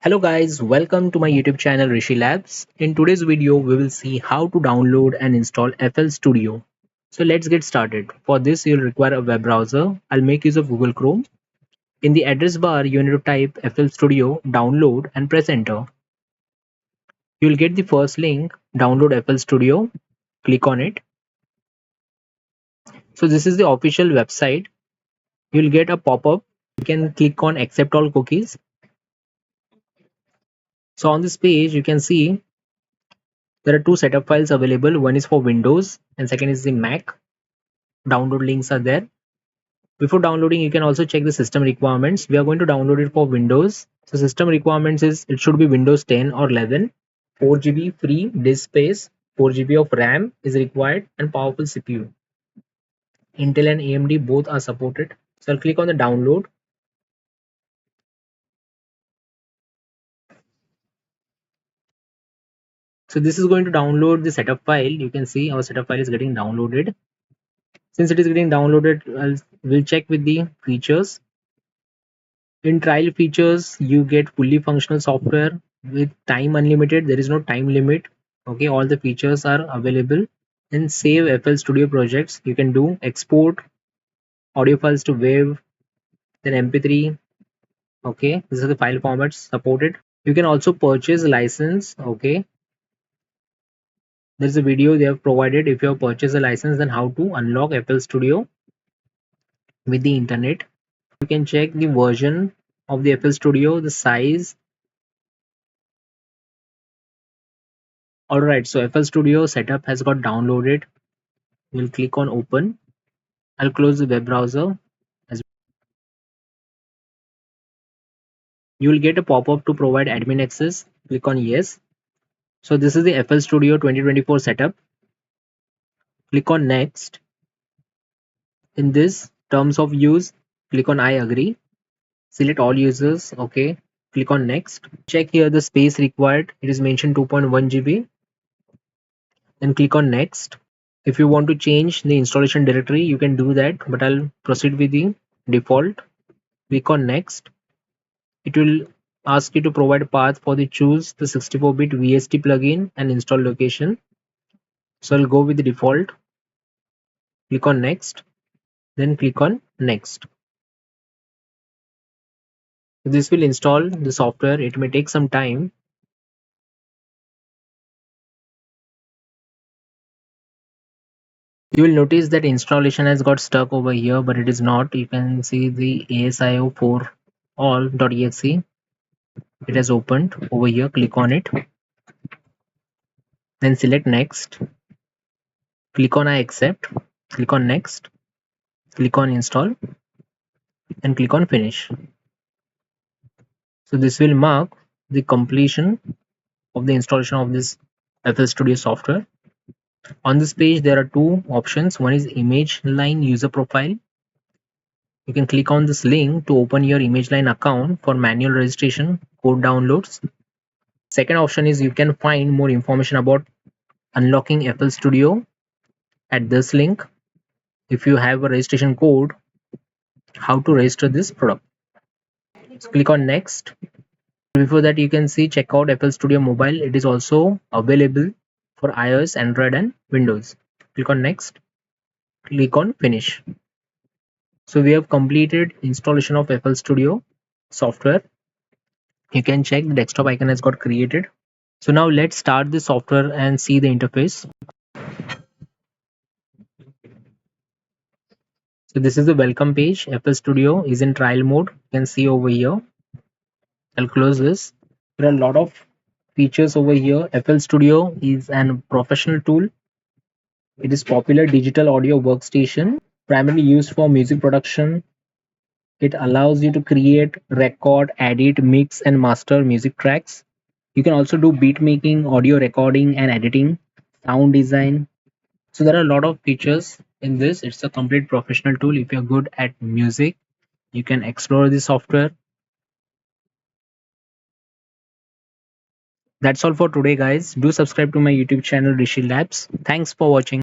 Hello guys, welcome to my YouTube channel Rishi Labs. In today's video, we will see how to download and install FL Studio. So let's get started. For this, you'll require a web browser. I'll make use of Google Chrome. In the address bar, you need to type FL Studio, download and press enter. You'll get the first link, download FL Studio. Click on it. So this is the official website. You'll get a pop-up. You can click on accept all cookies. So on this page, you can see there are two setup files available. One is for Windows and second is the Mac. Download links are there. Before downloading, you can also check the system requirements. We are going to download it for Windows. So system requirements is it should be Windows 10 or 11. 4 GB free disk space, 4 GB of RAM is required and powerful CPU. Intel and AMD both are supported. So I'll click on the download. So this is going to download the setup file. You can see our setup file is getting downloaded. Since it is getting downloaded, we'll check with the features. In trial features, you get fully functional software with time unlimited. There is no time limit. Okay, all the features are available. In save FL Studio projects, you can do export audio files to WAV, then MP3. Okay, these are the file formats supported. You can also purchase a license. Okay, there's a video they have provided. If you have purchased a license, then how to unlock FL Studio with the internet. You can check the version of the FL Studio, the size. Alright, so FL Studio setup has got downloaded. We'll click on open. I'll close the web browser. You will get a pop-up to provide admin access. Click on yes. So this is the FL Studio 2024 setup. Click on next. In this terms of use, click on I agree. Select all users. Okay. Click on next. Check here the space required. It is mentioned 2.1 GB. Then click on next. If you want to change the installation directory, you can do that, but I'll proceed with the default. Click on next. It will ask you to provide a path for the choose the 64-bit VST plugin and install location. So I'll go with the default. Click on next. Then click on next. This will install the software. It may take some time. You will notice that installation has got stuck over here, but it is not. You can see the ASIO4 all.exe. It has opened over here. Click on it. Then select next. Click on I accept. Click on next. Click on install and click on finish. So this will mark the completion of the installation of this FL Studio software. On this page, there are two options. One is image line user profile. You can click on this link to open your image line account for manual registration, code downloads. Second option is you can find more information about unlocking FL Studio at this link. If you have a registration code, how to register this product. So click on next. Before that, you can see check out FL Studio Mobile. It is also available for iOS, Android and Windows. Click on next. Click on finish. So we have completed installation of FL Studio software. You can check the desktop icon has got created. So now let's start the software and see the interface. So this is the welcome page. FL Studio is in trial mode. You can see over here. I'll close this. There are a lot of features over here. FL Studio is an professional tool. It is popular digital audio workstation primarily used for music production. It allows you to create, record, edit, mix and master music tracks. You can also do beat making, audio recording and editing, sound design. So there are a lot of features in this. It's a complete professional tool. If you're good at music, you can explore the software. That's all for today, guys. Do subscribe to my YouTube channel Rishi Labs. Thanks for watching.